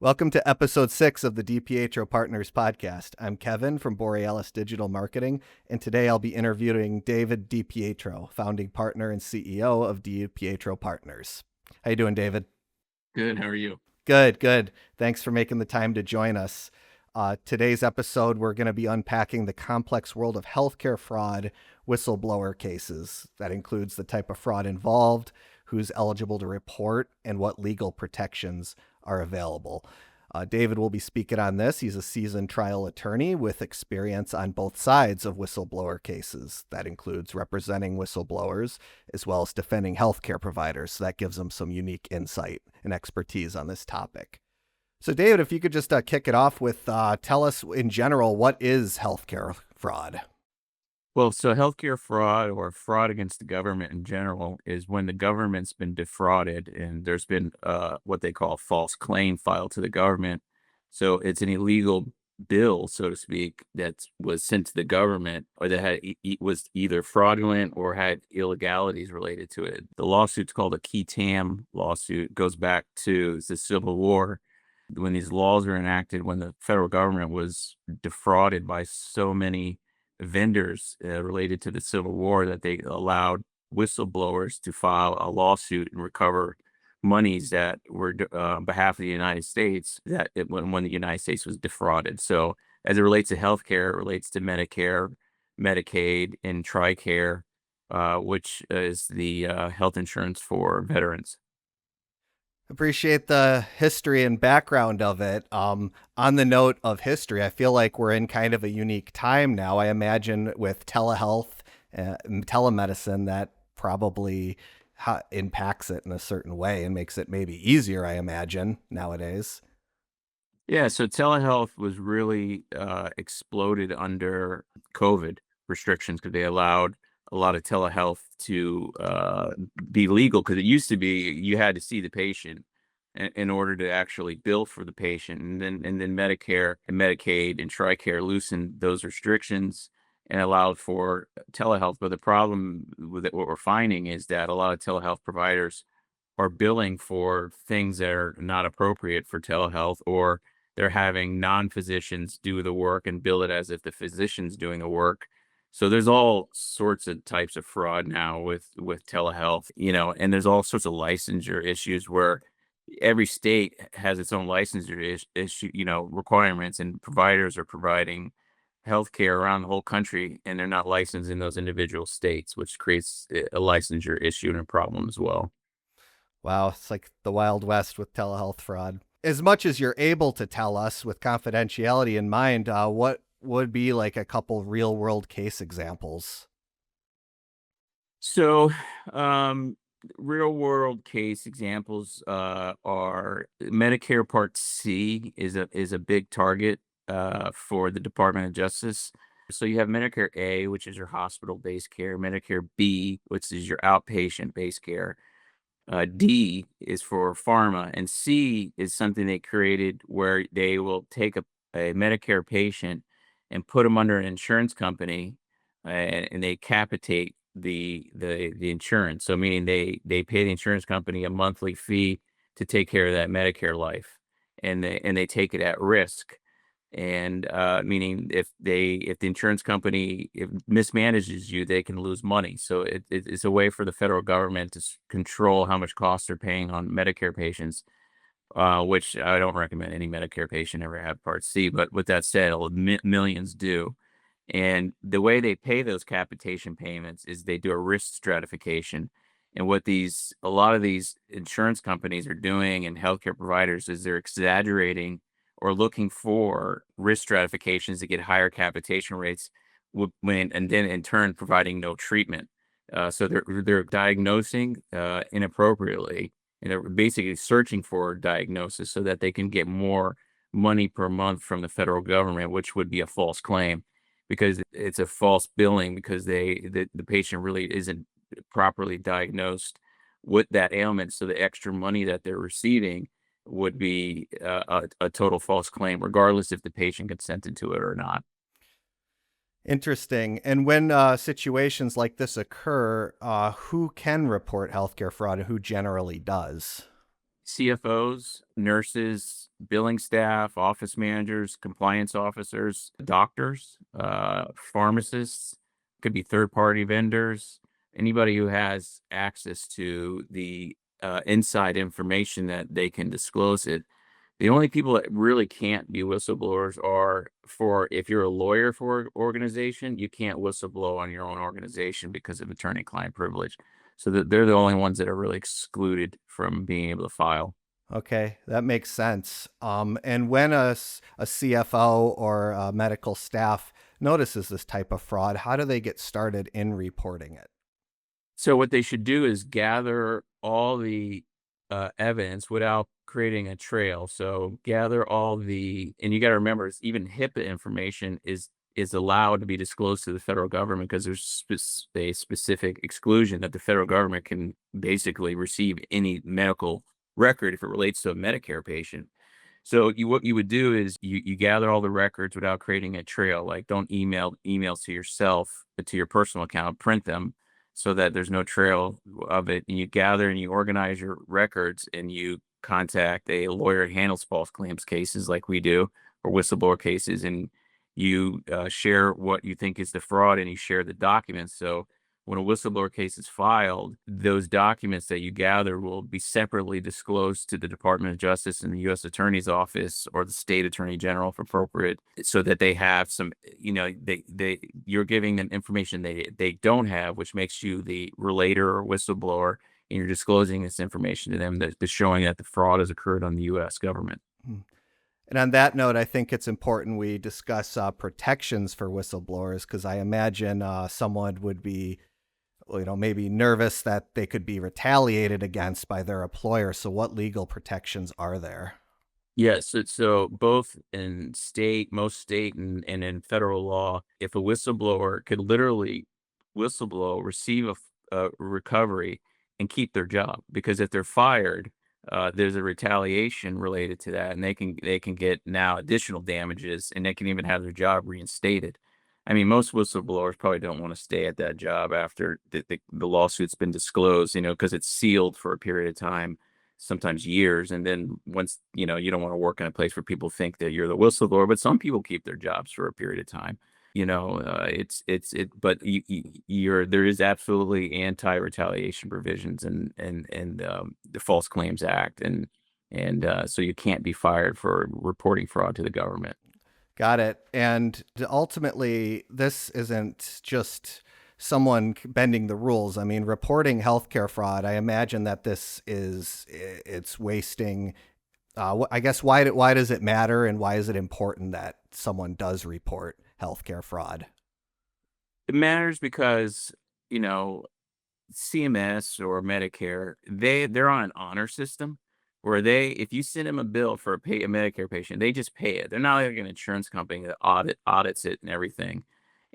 Welcome to episode 6 of the Di Pietro Partners Podcast. I'm Kevin from Borealis Digital Marketing, and today I'll be interviewing David Di Pietro, founding partner and CEO of Di Pietro Partners. How you doing, David? Good. How are you? Good. Thanks for making the time to join us. Today's episode, we're going to be unpacking the complex world of healthcare fraud whistleblower cases. That includes the type of fraud involved, who's eligible to report, and what legal protections are available. David will be speaking on this. He's a seasoned trial attorney with experience on both sides of whistleblower cases. That includes representing whistleblowers as well as defending healthcare providers. So that gives him some unique insight and expertise on this topic. So David, if you could just kick it off with tell us in general, what is healthcare fraud? Well, so healthcare fraud or fraud against the government in general is when the government's been defrauded and there's been what they call a false claim filed to the government. So it's an illegal bill, so to speak, that was sent to the government or that was either fraudulent or had illegalities related to it. The lawsuit's called a key tam lawsuit. It goes back to the Civil War when these laws were enacted, when the federal government was defrauded by so many vendors related to the Civil War that they allowed whistleblowers to file a lawsuit and recover monies that were on behalf of the United States when the United States was defrauded. So as it relates to healthcare, it relates to Medicare, Medicaid, and Tricare, which is the health insurance for veterans. Appreciate the history and background of it. On the note of history, I feel like we're in kind of a unique time now. I imagine with telehealth and telemedicine, that probably impacts it in a certain way and makes it maybe easier, I imagine, nowadays. Yeah, so telehealth was really exploded under COVID restrictions because they allowed a lot of telehealth to be legal. Because it used to be you had to see the patient in order to actually bill for the patient, and then Medicare and Medicaid and Tricare loosened those restrictions and allowed for telehealth. But the problem with it, what we're finding is that a lot of telehealth providers are billing for things that are not appropriate for telehealth, or they're having non-physicians do the work and bill it as if the physician's doing the work. So there's all sorts of types of fraud now with telehealth, and there's all sorts of licensure issues where every state has its own licensure issue, requirements, and providers are providing healthcare around the whole country, and they're not licensed in those individual states, which creates a licensure issue and a problem as well. Wow, it's like the Wild West with telehealth fraud. As much as you're able to tell us with confidentiality in mind, what would be like a couple real world case examples? So, real world case examples are Medicare Part C is a big target for the Department of Justice. So you have Medicare A, which is your hospital based care, Medicare B, which is your outpatient based care. D is for pharma, and C is something they created where they will take a Medicare patient and put them under an insurance company, and they capitate the insurance. So meaning they pay the insurance company a monthly fee to take care of that Medicare life, and they take it at risk. And meaning if the insurance company if mismanages you, they can lose money. So it's a way for the federal government to control how much costs they're paying on Medicare patients, which I don't recommend any Medicare patient ever have Part C. But with that said, millions do. And the way they pay those capitation payments is they do a risk stratification. And what a lot of these insurance companies are doing and healthcare providers is they're exaggerating or looking for risk stratifications to get higher capitation rates and then in turn providing no treatment. So they're diagnosing inappropriately, and they're basically searching for diagnosis so that they can get more money per month from the federal government, which would be a false claim because it's a false billing because the patient really isn't properly diagnosed with that ailment. So the extra money that they're receiving would be a total false claim, regardless if the patient consented to it or not. Interesting. And when situations like this occur, who can report healthcare fraud and who generally does? CFOs, nurses, billing staff, office managers, compliance officers, doctors, pharmacists, could be third-party vendors, anybody who has access to the inside information that they can disclose it. The only people that really can't be whistleblowers are for if you're a lawyer for an organization, you can't whistleblow on your own organization because of attorney-client privilege. So that they're the only ones that are really excluded from being able to file. Okay, that makes sense. And when a CFO or a medical staff notices this type of fraud, how do they get started in reporting it? So what they should do is gather all the evidence without creating a trail. So gather all and you got to remember, even HIPAA information is allowed to be disclosed to the federal government because there's a specific exclusion that the federal government can basically receive any medical record if it relates to a Medicare patient. So what you would do is you gather all the records without creating a trail. Like don't emails to yourself, but to your personal account, print them so that there's no trail of it. And you gather and you organize your records and you contact a lawyer that handles false claims cases like we do or whistleblower cases. And you share what you think is the fraud and you share the documents. So when a whistleblower case is filed, those documents that you gather will be separately disclosed to the Department of Justice and the U.S. Attorney's Office or the State Attorney General if appropriate, so that they have some, you're giving them information they don't have, which makes you the relator or whistleblower, and you're disclosing this information to them that's showing that the fraud has occurred on the U.S. government. Hmm. And on that note, I think it's important we discuss protections for whistleblowers because I imagine someone would be, maybe nervous that they could be retaliated against by their employer. So what legal protections are there? Yes, so both in most state and in federal law, if a whistleblower could literally whistleblow, receive a recovery, and keep their job, because if they're fired, there's a retaliation related to that, and they can get now additional damages, and they can even have their job reinstated. I mean, most whistleblowers probably don't want to stay at that job after the lawsuit's been disclosed, because it's sealed for a period of time, sometimes years. And then once, you don't want to work in a place where people think that you're the whistleblower, but some people keep their jobs for a period of time. But there is absolutely anti-retaliation provisions and the False Claims Act. And so you can't be fired for reporting fraud to the government. Got it. And ultimately, this isn't just someone bending the rules. I mean, reporting healthcare fraud, I imagine that it's wasting. I guess why does it matter, and why is it important that someone does report healthcare fraud? It matters because, CMS or Medicare, they're on an honor system where if you send them a bill for a Medicare patient, they just pay it. They're not like an insurance company that audits it and everything,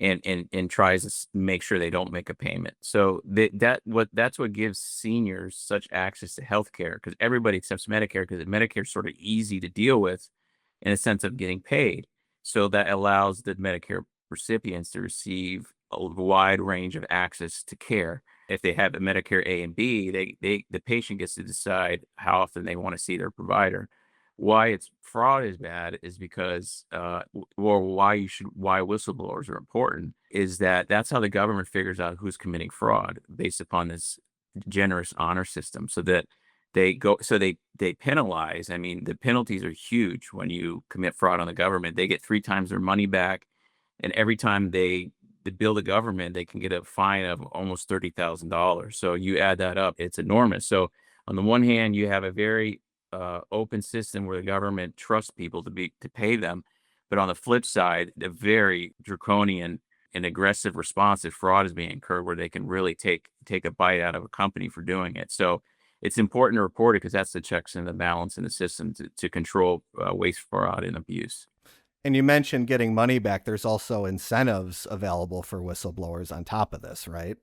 and tries to make sure they don't make a payment. So that's what gives seniors such access to healthcare, because everybody accepts Medicare because Medicare is sort of easy to deal with in a sense of getting paid. So that allows the Medicare recipients to receive a wide range of access to care. If they have a Medicare A and B, the patient gets to decide how often they want to see their provider. Why it's fraud is bad is because, or why whistleblowers are important is that's how the government figures out who's committing fraud based upon this generous honor system, so that they penalize. I mean, the penalties are huge when you commit fraud on the government. They get 3 times their money back, and every time they bill the government, they can get a fine of almost $30,000. So you add that up, it's enormous. So on the one hand, you have a very open system where the government trusts people to pay them, but on the flip side, a very draconian and aggressive response if fraud is being incurred, where they can really take a bite out of a company for doing it. So it's important to report it because that's the checks and the balance in the system to control waste, fraud, and abuse. And you mentioned getting money back. There's also incentives available for whistleblowers on top of this, right?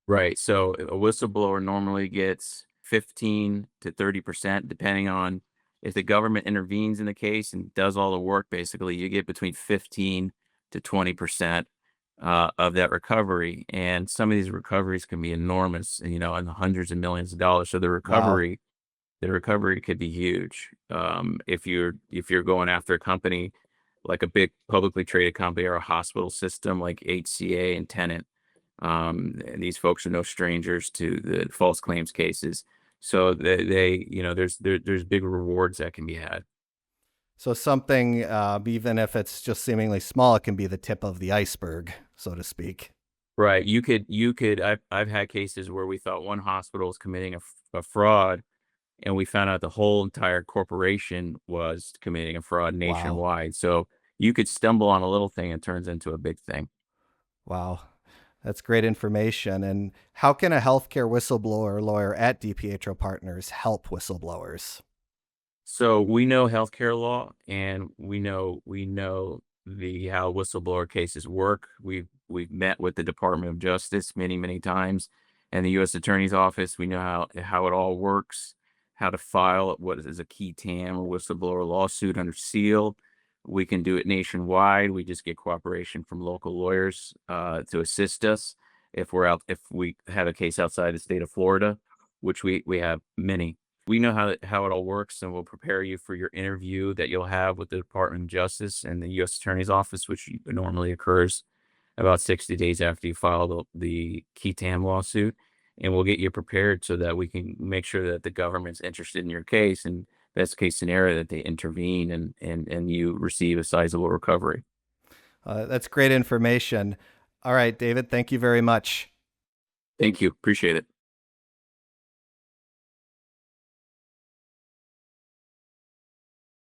Right. So a whistleblower normally gets 15 to 30%, depending on if the government intervenes in the case and does all the work. Basically, you get between 15 to 20% of that recovery. And some of these recoveries can be enormous, in the hundreds of millions of dollars. So the Wow. recovery the recovery could be huge. If you're going after a company like a big publicly traded company or a hospital system like HCA and Tenet, and these folks are no strangers to the false claims cases. So there's big rewards that can be had. So something, even if it's just seemingly small, it can be the tip of the iceberg, so to speak. Right. I've had cases where we thought one hospital was committing a fraud, and we found out the whole entire corporation was committing a fraud Wow. nationwide. So you could stumble on a little thing and it turns into a big thing. Wow. That's great information. And how can a healthcare whistleblower lawyer at Di Pietro Partners help whistleblowers? So we know healthcare law, and we know the how whistleblower cases work. We've met with the Department of Justice many times, and the U.S. Attorney's Office. We know how it all works, how to file what is a key TAM or whistleblower lawsuit under seal. We can do it nationwide. We just get cooperation from local lawyers to assist us if we have a case outside the state of Florida, which we have many. We know how it all works, and we'll prepare you for your interview that you'll have with the Department of Justice and the U.S. Attorney's Office, which normally occurs about 60 days after you file the key TAM lawsuit. And we'll get you prepared so that we can make sure that the government's interested in your case, and best case scenario that they intervene and you receive a sizable recovery. That's great information. All right, David, thank you very much. Thank you. Appreciate it.